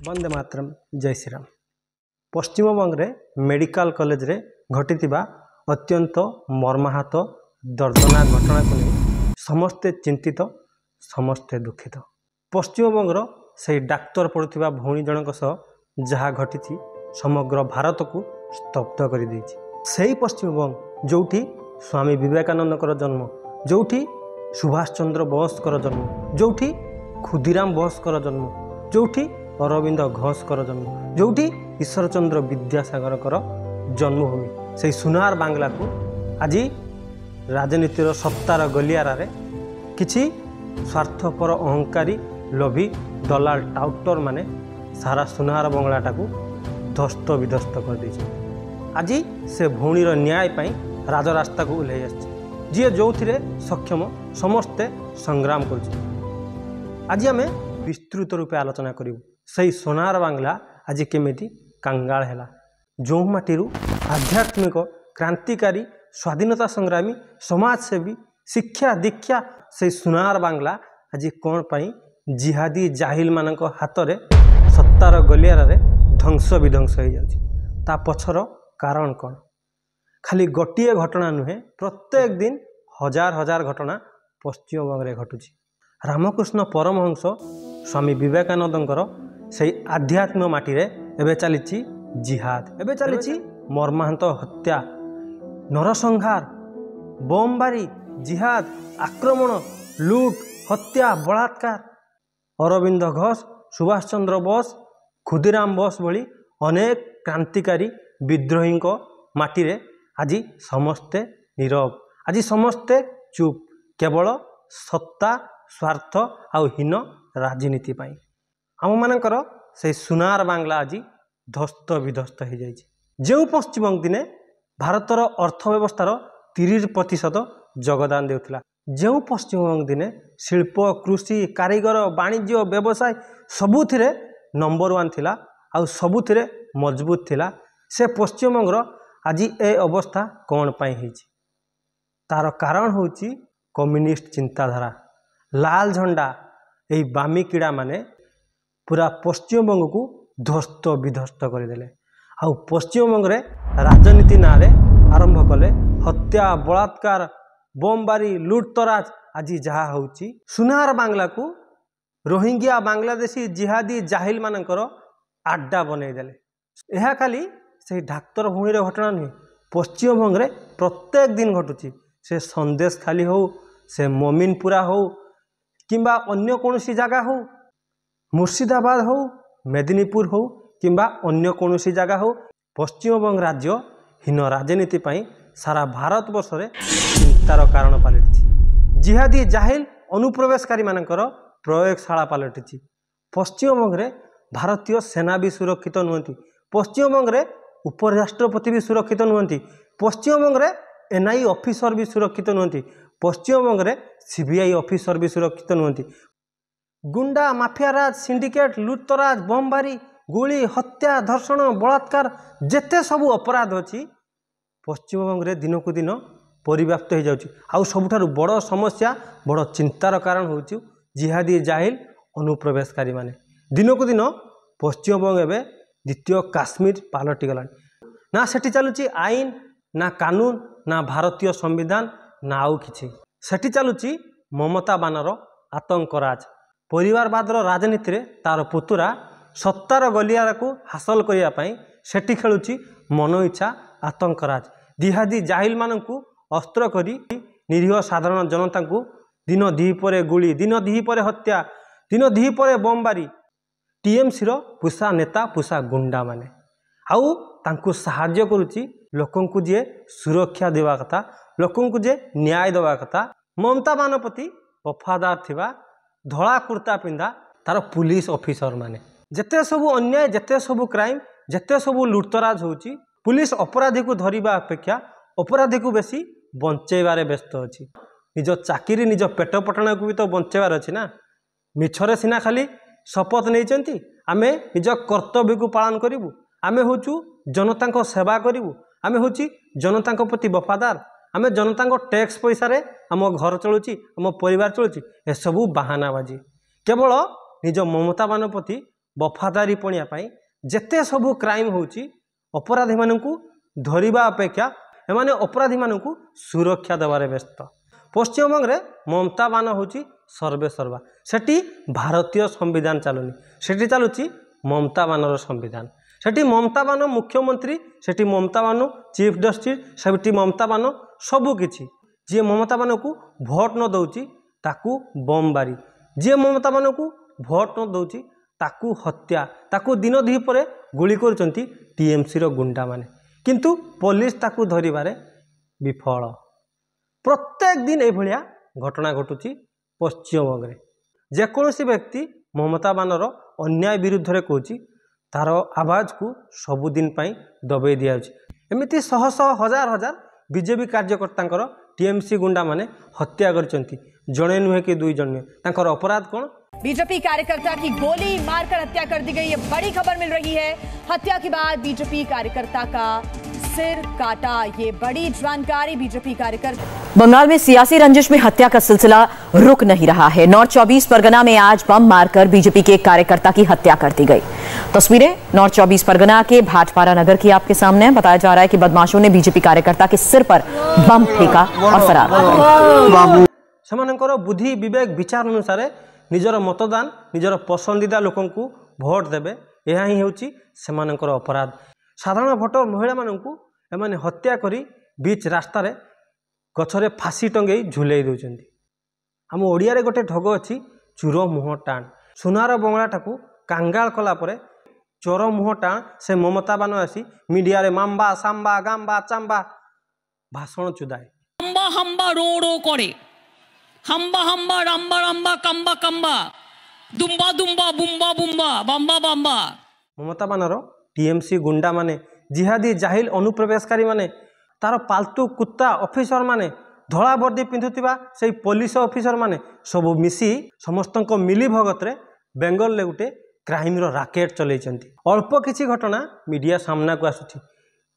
वंदे मातरम जय श्री राम। पश्चिमबंग रे medical college रे घटिथिबा अत्यंत मर्माहत दर्दनाक घटना को नहीं समस्ते चिंतित समस्ते दुखित। पश्चिमबंगर से डाक्तर पढ़ुथिबा भौणी जनक सह जहा घटी समग्र भारत को स्तब्ध कर देछि। सेही पश्चिमबंग जोठी स्वामी विवेकानंद जन्म, जोठी सुभाष चंद्र बोस जन्म, जोठी खुदीराम बोस जन्म, जोठी अरविंद घोष जन्म, जोठी ईश्वर चंद्र विद्यासागर जन्मभूमि से सुनार बांग्ला को आज राजनीतिर सत्तार गलियारा रे किछि स्वार्थपर अहंकारी लोभी दलाल टाउटर माने सारा सुनार बंगलाटा को ध्वस्त विध्वस्त कर देछि। आज से भौणीर न्याय पाई राजरास्ता को ओह्लै आछि, जी जो सक्षम समस्ते संग्राम कर। आज आम विस्तृत रूपे आलोचना करूँ सही सोनार बांग्ला आज केमिति कांगाल है, जो माटीरू आध्यात्मिक क्रांतिकारी स्वाधीनता संग्रामी समाजसेवी शिक्षा दीक्षा से सुनार बांग्ला आज कौन पाई जिहादी जाहिल मानक हाथ रे सत्तार गलियारा रे ध्वंस विध्वंस हो जाउछि। ता पछर कारण कौन? खाली गोटे घटना नुहे, प्रत्येक दिन हजार हजार घटना पश्चिमबंग रे घटुछि। रामकृष्ण परमहंस स्वामी विवेकानंदଙ୍କର से आध्यात्म माटी रे एबे चलीछि जिहाद, एबे चलीछि मर्माहत हत्या, नरसंहार, बमबारी, जिहाद, आक्रमण, लूट, हत्या, बलात्कार। अरविंद घोष, सुभाष चंद्र बोस, खुदीराम बोस भली अनेक क्रांतिकारी विद्रोही माटी रे आज समस्ते नीरव, आज समस्ते चुप, केवल सत्ता स्वार्थ आउ हीन राजनीति पाई। आम मानकर से सुनार बांग्ला आज ध्वस्त विध्वस्त हो जाए। जो पश्चिमबंग दिने भारतर अर्थव्यवस्थार 30% योगदान देउथिला, जो पश्चिमबंग दिने शिल्प कृषि कारीगर वाणिज्य व्यवसाय सबुथिरे नंबर 1 थिला आउ सबुथिरे मजबूत थिला, से पश्चिमबंगर आज ए अवस्था कौन पाई होईछि? तार कारण होउछि कम्युनिस्ट चिंताधारा, लाल झंडा, यही बामी कीड़ा माने पूरा पश्चिमबंग को ध्वस्त विध्वस्त करदेले। आउ पश्चिमबंग रे राजनीति ना रे आरंभ कले हत्या बलात्कार बमबारी लुटतराज। आज जहा होउछि सुनार बांग्ला को रोहिंग्या बांग्लादेशी जिहादी जाहिल मानकर आड्डा बनईदेले। यह खाली से डाक्तर भूमि घटना नुहे, पश्चिमबंग रे प्रत्येक दिन घटुछि। से संदेश खाली हो, से मोमिनपुरा हो, किंबा अन्य कौनसी जगह हो, मुर्शिदाबाद हो, मेदिनीपुर हो, किंबा अन्य कौनसी जगह हो, पश्चिमबंग राज्य हीन राजनीति पाई सारा भारत वर्ष रे चिंतार कारण पलटि। जिहादी जाहिल अनुप्रवेशकारी मानकर प्रयोगशाला पलटि। पश्चिमबंग रे भारतीय सेना भी सुरक्षित नुहति, पश्चिमबंग रे उपराष्ट्रपति भी सुरक्षित नुहति, पश्चिमबंग रे एनआई ऑफिसर भी सुरक्षित नुहति, पश्चिमबंग रे सीबीआई ऑफिसर भी सुरक्षित नुहति। गुंडा माफियाराज सिंडिकेट लुटतराज बमबारी गुली हत्या धर्षण बलात्कार जेते सबू अपराध अच्छी पश्चिमबंग रे दिन को दिन परिव्याप्त हो जाउछि। आउ सबुठारु बड़ समस्या बड़ चिंतार कारण होउछि जिहादी जाहिल अनुप्रवेशकारी माने। दिन को दिन पश्चिमबंग एवं द्वितीय काश्मीर पलटि गला। ना सेठी चलुछि आईन, ना कानून, ना भारतीय संविधान, ना आउ किछि। सेठी चलुछि ममता बानर आतंकराज। परिवारवादर राजनीति रे तार पुतुरा सत्तार गलियारा को हासिल करिया पई सेठी खेलुछि मन इच्छा आतंकराज। जिहादी जाहिल मानकु अस्त्र करी निरीह साधारण जनता को दिन दीपरे गुली, दिन दीपरे हत्या, दिन दीपरे बमबारी। टीएमसी रो पुषा नेता पुषा गुंडा माने आउ तांकु सहाय्य करुछि लोकंकु जे सुरक्षा देवा कथा, लोकंकु जे न्याय देवा कथा। ममता बानपति वफादार थिबा धला कुर्ता पिंधा तार पुलिस ऑफिसर माने। जेते सबू अन्याय, जेते सबू क्राइम, जेते सबू लुटतराज होउछि, पुलिस अपराधी को धरिबा अपेक्षा अपराधी को बेसी बंचेबारे व्यस्त अछि। निज चाकरी निज पेट पटना को भी तो बंचेबार अछि ना। मिछरे सिना खाली शपथ नैचंती आमे निज कर्तव्य को पालन करिवु, आमे होचु जनता को सेवा करिवु, आमे होची जनता को प्रति वफादार, आमे जनता को टैक्स पैसा रे आम घर चलुची, आम परिवार चलुची। ए सबू बहानाबाजी। केवल निज ममता बानपति वफादारी पणिया जेते सबू क्राइम होची अपराधी मानू धरिबा अपेक्षा एमाने अपराधी मानू सुरक्षा देवारे व्यस्त। पश्चिमबंग में ममता बान होची सर्वे सर्वा सेठी भारतीय संविधान चलुनी सेठी चलुची ममता बानर संविधान। सेठी ममता बान मुख्यमंत्री सेठी ममता बान चीफ जस्टिस सेठी ममता बान सबुकिछि। जी ममता बान को भोट न दौची ताकू बमबारी जी ममता बान को भोट न दौची ताकू हत्या ताकू दिन द्विपरे गुली करुचंती टीएमसी रो गुंडा माने किंतु पुलिस ताकू धरिबारे विफल। प्रत्येक दिन यह घटना घटुची पश्चिमबंग में जेकोसी व्यक्ति ममता बानर अन्याय विरुद्ध रे कहूँ तार आवाज को सबुदिन दबे दि एमती शह शह हजार हजार बीजेपी कार्यकर्ता टीएमसी गुंडा माने हत्या करचंती जड़े नुहे कि दुई जन नुहे तांकर अपराध कौन। बीजेपी कार्यकर्ता की गोली मारकर हत्या कर दी गई। ये बड़ी खबर मिल रही है। हत्या के बाद बीजेपी कार्यकर्ता का सिर काटा। ये बड़ी जानकारी बीजेपी कार्यकर्ता। बंगाल में सियासी रंजिश में हत्या का सिलसिला रुक नहीं रहा है। नॉर्थ 24 परगना में आज बम मारकर बीजेपी के एक कार्यकर्ता की हत्या कर दी गई। तस्वीरें नॉर्थ 24 परगना के भाटपारा नगर की आपके सामने। बताया जा रहा है कि बदमाशों ने बीजेपी कार्यकर्ता के सिर पर बम फेंका और फरार हो गए। सेमानकर बुद्धि विवेक विचार अनुसार निजर मतदान निजर पसंदीदा लोकों को भोट देवे यह ही होची सेमानकर अपराध। साधारण भोटर महिला मानू एमाने हत्या करी बीच रास्तार गछरे फांसी टंगई झुलई दौरान। आम ओडिया रे गोटे ढग अच्छी चोर मुह टाण सुनार बंगलाटा को कांगाल कलापर चोर मुह टाण से ममता बान आसी मीडिया रे माम्बा सांबा गाम्बा चाम्बा भाषण चुदाए। हम्बा हम्बा रो रो करे हम्बा हम्बा रम्बा रम्बा कम्बा कम्बा दुम्बा दुम्बा बुम्बा बुम्बा बम्बा बम्बा। ममता बानर टीएमसी गुंडा माने जिहादी जाहिल अनुप्रवेशकारी माने तार पाल्तु कुत्ता ऑफिसर माने धला वर्दी पिंधुतिबा से पुलिस ऑफिसर माने सब मिसी समस्त मिली भगत रे बेंगल ले गोटे क्राइम रो राकेट चलैचंती। अल्प किछि घटना मीडिया सामना को आसुछि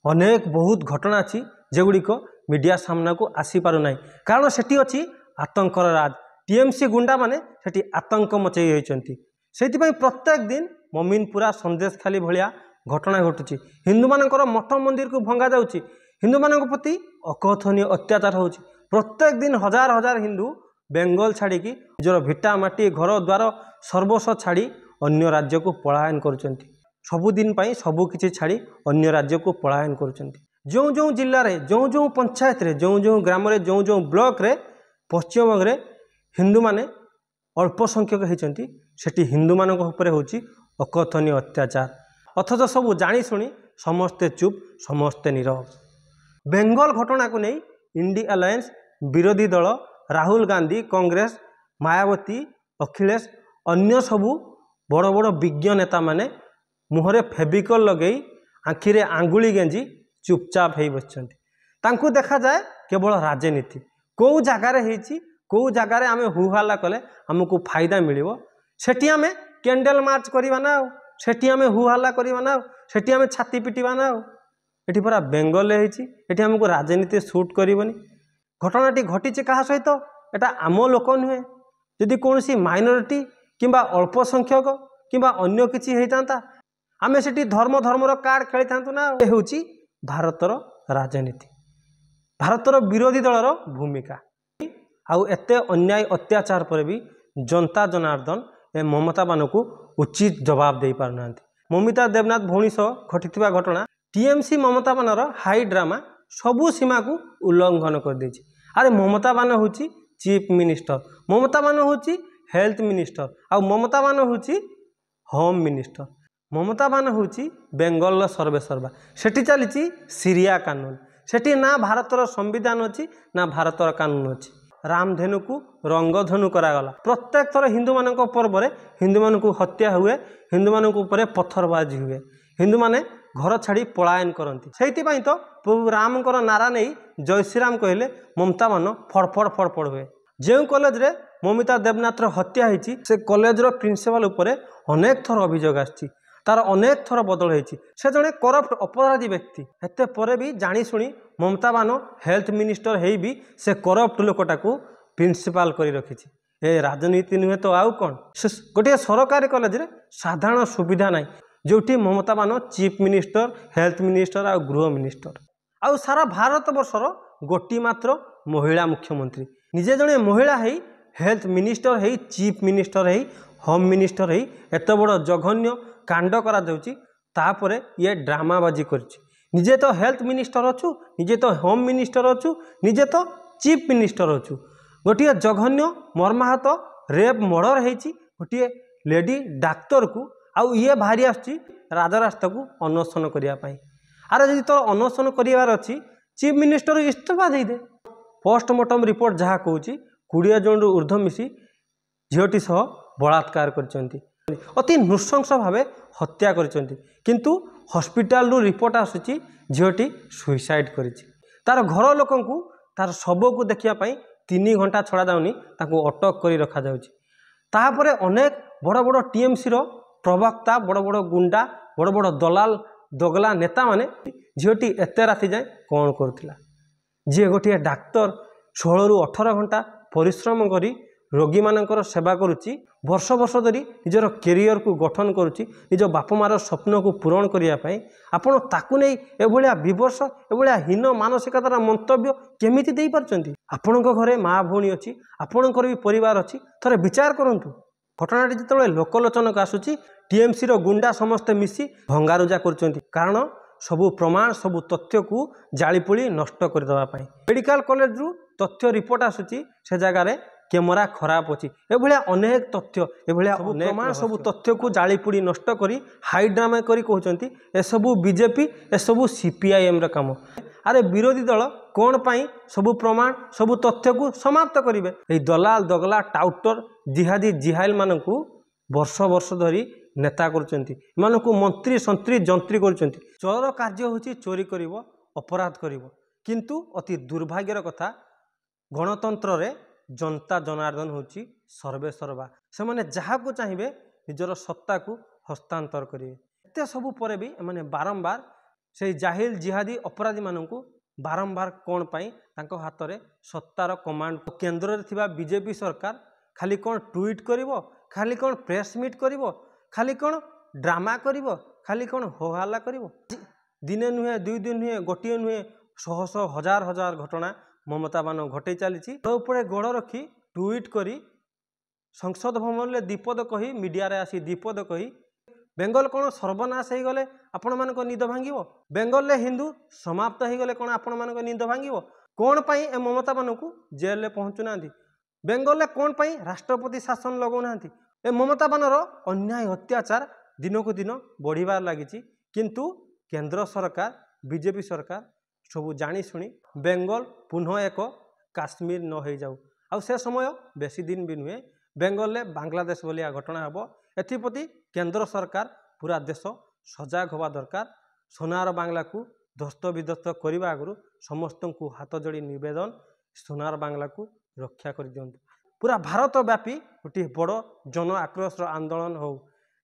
अनेक बहुत घटना अछि जेगुड़िक मीडिया सामना को आसी पारु नाही कारण सेठी अछि आतंकर राज। टीएमसी गुंडा माने सेठी आतंक मचई होइचंती। सेथिपई प्रत्येक दिन ममिनपुरा संदेश खाली भलिया घटना घटुची। हिंदू मानकर मठ मंदिर को भंगा जाउची हिंदू मानक प्रति अकथनीय अत्याचार होउची। प्रत्येक दिन हजार हजार हिंदू बेंगल छाड़ी निजर भिटा माटी घर द्वार सर्वस्व छाड़ी अन्य राज्य को पलायन करुचंती। सबुदिन सबु किछि छाड़ी अन्य राज्य को पलायन करुचंती। जो जो जिले में जो जो पंचायत रे जो जो ग्राम रे जो जो ब्लॉक रे पश्चिमबंग रे हिंदू माने अल्प संख्यक होती सेठी हिंदू मानक उपरे होची अकथनीय अत्याचार अथच सबू जानी शुणी समस्ते चुप समस्ते नीरव। बेंगल घटना को नहीं इंडिया अलायंस विरोधी दल राहुल गांधी कांग्रेस मायावती अखिलेश अन्य सबू बड़ बड़ विज्ञ नेता माने मुहरे फेविकल लगे आखिरे आंगुली गेंजी चुपचाप हो बसते देखा जाए केवल राजनीति कौ जगार कौ जगार आम हुहाला कले आमको फायदा मिलिबो सेठी आम कैंडल मार्च करवा ना सेठी आम हुहाला करवा ना सेठी आम छाती पिटिबा ना एठी पूरा बेंगल एठी आमको राजनीति सूट करबनी। घटनाटी घटी क्या सहित एटा आम लोक नुहे जदि कौन माइनॉरिटी किंबा अल्प संख्यक किंबा अन्य किसी होता आम से धर्म धर्मर कार्ड खेली था ना। हूँ भारतर राजनीति भारतर विरोधी दलर भूमिका आउ एते अन्याय अत्याचार पर भी जनता जनार्दन ए ममता बान को उचित जवाब दे पारना। ममिता देवनाथ भौणी सह घटी घटना टीएमसी ममता बानर हाई ड्रामा सबू सीमा को उल्लंघन कर दे। अरे ममता बान हूँ चीफ मिनिस्टर ममता बान हूँ हेल्थ मिनिस्टर आउ ममता बान हूँ होम मिनिस्टर ममता बान हूँ बेंगल सर्वे सर्वा सेठी चली सीरिया कानून सेठी ना भारतर संविधान अच्छी ना भारतर कानून अच्छी। रामधेनु को रंगधनु करागला प्रत्येक थर हिंदू मान पर्व हिंदू मान हत्या हुए हिंदू मान पत्थरबाजी हुए हिंदू माने घर छाड़ी पलायन करती से तो प्रभु रामकर नारा नहीं जय श्रीराम कहले ममता मान फड़फड़ फड़फड़ हुए। जो कॉलेज रे ममिता देवनाथ हत्या होती से कॉलेज प्रिंसिपाल उपरे अनेक थर अभियोग आछि तार अनेक थर बदल होती से जड़े करप्ट अपराधी व्यक्ति एते परे भी जानी शुणी ममता बान हेल्थ मिनिस्टर है भी से करप्ट लोकटा को प्रिंसिपाल कर रखी ए राजनीति नुहे तो आउ कौन से गोटे सरकारी कॉलेज रे साधारण सुविधा ना जोटी ममता मान चीफ मिनिस्टर हेल्थ मिनिस्टर आ गृह मिनिस्टर आउ सारा भारत वर्षर गोटी मात्र महिला मुख्यमंत्री निजे जड़े महिला है हेल्थ मिनिस्टर है चीफ मिनिस्टर है होम मिनिस्टर है एत बड़ जघन्य कांड करा जाउची तापरे ये ड्रामाबाजी करछि निजे तो हेल्थ मिनिस्टर अच्छु निजे तो होम मिनिस्टर अच्छु निजे तो चीफ मिनिस्टर अच्छु गोटे जघन्य मर्माहत रेप मर्डर होती गोटे लेडी डाक्तर को आउ ये बाहरी आसुची राजरास्ता को अनशन करने आर जब तोर अनशन करार अच्छी चीफ मिनिस्टर इस्तीफा देदे पोस्टमार्टम रिपोर्ट जहाँ कहूँ 20 जन ऊर्ध्व मिसी झीटी सह बलात्कार करछंती अति नृशंस भाव हत्या करछंती किंतु हॉस्पिटल रु रिपोर्ट आसुची झीटी सुइसाइड करिछि तार घर लोकन को तार शव को देखिया पई 3 घंटा छड़ा जाउनी ताको अटक करी रखा जाउछि ताहापरे अनेक बड़ बड़ टीएमसी रो प्रवक्ता बड़ बड़ गुंडा बड़ बड़ दलाल दोगला नेता माने झीटी एते राति जाए कौन करुथिला जी गोटे डाक्तर 16 रु 18 घंटा परिश्रम करी रोगी मानकर सेवा करुच्ची वर्ष वर्ष धरी निजर कैरियर को गठन करुच्ची निज बाप मार स्वप्न को पूरण करने आपण ताकू नहीं एभलिया विवर्ष एभलिया हीन मानसिकतार मंतव्य केमिति देई पारचंती आपण घरे माँ भौणी अच्छी आपणकर भी परिवार अच्छी थरे विचार करंतु घटनाटी जिते लोकलोचन को आसूची टीएमसी रो गुंडा समस्ते मिसी भंगारुजा करचंती कारण सबू प्रमाण सबू तथ्य को जालीपोली नष्ट करदेवाई मेडिकल कॉलेज रु तथ्य रिपोर्ट आसूची से जगार कैमेरा खराब अच्छी एभलिया अनेक तथ्य एभलिया प्रमाण सबू तथ्य को जालीपोड़ी नष्ट करी हाई ड्रामा करी कहउचंती एसबू बीजेपी एसबू सीपीआईएम रा काम अरे विरोधी दल कौन पाई सबू प्रमाण सबू तथ्य को समाप्त करेंगे ये दलाल दगला टाउटर जिहादी जिहाइल मानू वर्ष वर्ष धरी नेता करचंती मानकु मंत्री संत्री जंत्री करचंती चोर कार्य होची चोरी करिवो अपराध करिवो किंतु अति दुर्भाग्यर कथा गणतंत्र रे जनता जनार्दन होची सर्वे सर्वा से माने जहाँ को चाहिए निजर सत्ता को हस्तांतर करेंगे एत सबू पर भी माने बारंबार से जाहिल जिहादी अपराधी मानू बारंबार कौन पाई तांको हाथ में सत्तार कमांड केंद्र रे थिबा बीजेपी सरकार खाली कौन ट्वीट करिवो खाली कौन प्रेस मीट करिवो खाली कौन ड्रामा करिवो खाली कौन होहल्ला करिवो दिने नुहे 2 दिन नुहे गोटे नुहे शह शह हजार हजार घटना ममता बान घटे चली उपरे गोड़ रखी ट्वीट करी संसद भवन में दीपद कही मीडिया रे आसी दीपद कही बेंगल कौन सर्वनाश हो गले आपण मान निद भांगिबो बेंगल ले हिंदू समाप्त हो गले कौन आपण मान निद भांगिबो कौन पाई ए ममता मान को जेल ले पहुँचु ना बेंगल ले कौन पाई राष्ट्रपति शासन लगौ ना ए ममता बानर अन्याय अत्याचार दिन को दिन बढ़िबार लागिछि किंतु केंद्र सरकार बीजेपी सरकार सबू जानी शुणी बेंगल पुनः एक काश्मीर न हो जाऊ आ से समय बेसी दिन भी नुहे बेंगल ले बांग्लादेश भलिया घटना हेबो एथिप्रति केंद्र सरकार पूरा देश सजग हवा दरकार सोनार बांग्ला को ध्वस्त विध्वस्त करने आगु समस्त को हाथ जोड़ी निवेदन सोनार बांग्ला को रक्षा कर दियंतु पूरा भारत व्यापी गोटे बड़ जन आक्रोश आंदोलन हो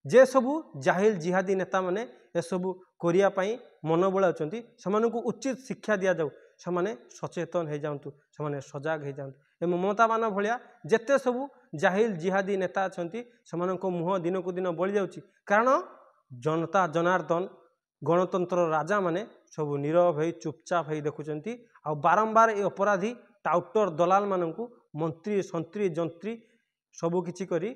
जे सबू जाहिल जिहादी नेता माने ए सबू करिया पई मन बळाउचंती समानकु उचित शिक्षा दिया जाऊ समाने सचेतन हो जाऊँ समाने सजग हो जाऊँ ए ममता मान भलिया जेते सबू जाहिल जिहादी नेता अछंती समानको मुह दिन को दिन बढ़ी जाउची कारण जनता जनार्दन गणतंत्र राजा माने सबू नीरव हो चुपचाप हो देखुचंती आ बारंबार ए अपराधी टाउटर दलाल मानकु मंत्री संत्री जंत्री सबू किछि करी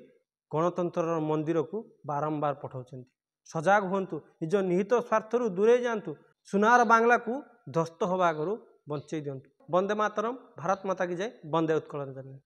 गणतंत्र मंदिर को बारंबार पठाउचंती सजग हुंतु निज निहित स्वार्थ दूरे जातु सुनार बांग्ला को ध्वस्त हवा आगु बंचई दिंतु। वंदे मातरम। भारत माता की जय। वंदे उत्कल जननी।